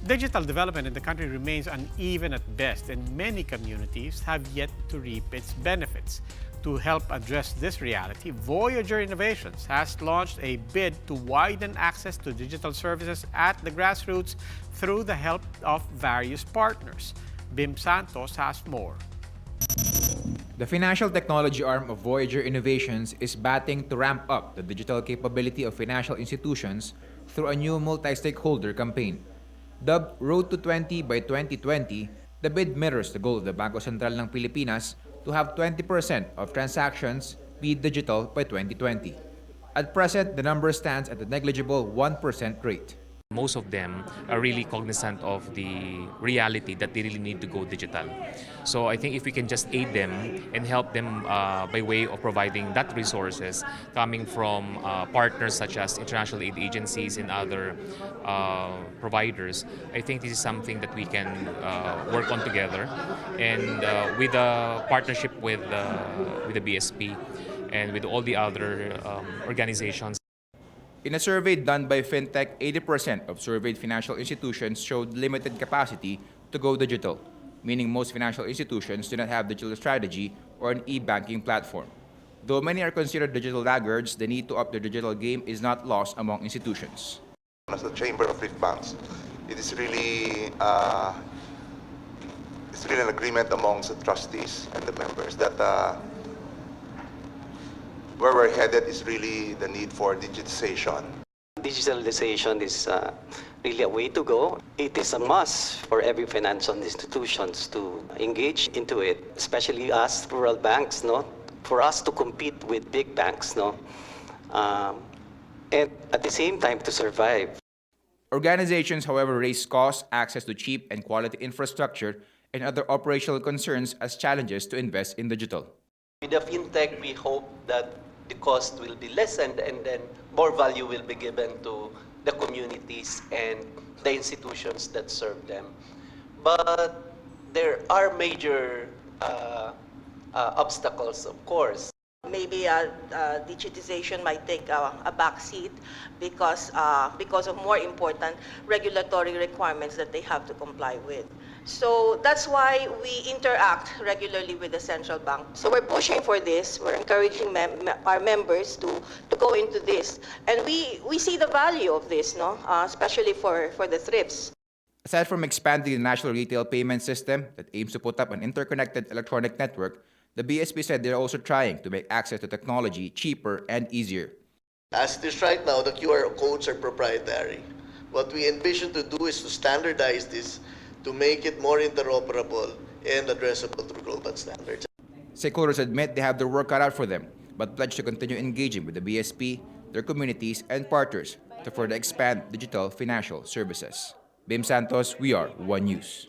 Digital development in the country remains uneven at best, and many communities have yet to reap its benefits. To help address this reality, Voyager Innovations has launched a bid to widen access to digital services at the grassroots through the help of various partners. Bim Santos has more. The financial technology arm of Voyager Innovations is batting to ramp up the digital capability of financial institutions through a new multi-stakeholder campaign. Dubbed Road to 20 by 2020, the bid mirrors the goal of the Bangko Sentral ng Pilipinas to have 20% of transactions be digital by 2020. At present, the number stands at a negligible 1% rate. Most of them are really cognizant of the reality that they really need to go digital. So I think if we can just aid them and help them by way of providing that resources coming from partners such as international aid agencies and other providers, I think this is something that we can work on together. And with a partnership with the BSP and with all the other organizations. In a survey done by FinTech, 80% of surveyed financial institutions showed limited capacity to go digital, meaning most financial institutions do not have digital strategy or an e-banking platform. Though many are considered digital laggards, the need to up their digital game is not lost among institutions. As the Chamber of Risk Banks, it is really an agreement amongst the trustees and the members that where we're headed is really the need for digitization. Digitalization is really a way to go. It is a must for every financial institutions to engage into it, especially us rural banks, no? For us to compete with big banks, no? And at the same time to survive. Organizations, however, raise costs, access to cheap and quality infrastructure, and other operational concerns as challenges to invest in digital. With the fintech, we hope that the cost will be lessened and then more value will be given to the communities and the institutions that serve them. But there are major obstacles, of course. Maybe digitization might take a backseat because of more important regulatory requirements that they have to comply with. So that's why we interact regularly with the central bank. So we're pushing for this. We're encouraging our members to go into this. And we see the value of this, no? Especially for the thrifts. Aside from expanding the national retail payment system that aims to put up an interconnected electronic network, the BSP said they're also trying to make access to technology cheaper and easier. As it is right now, the QR codes are proprietary. What we envision to do is to standardize this to make it more interoperable and addressable through global standards. Stakeholders admit they have their work cut out for them, but pledge to continue engaging with the BSP, their communities, and partners to further expand digital financial services. Bim Santos, we are One News.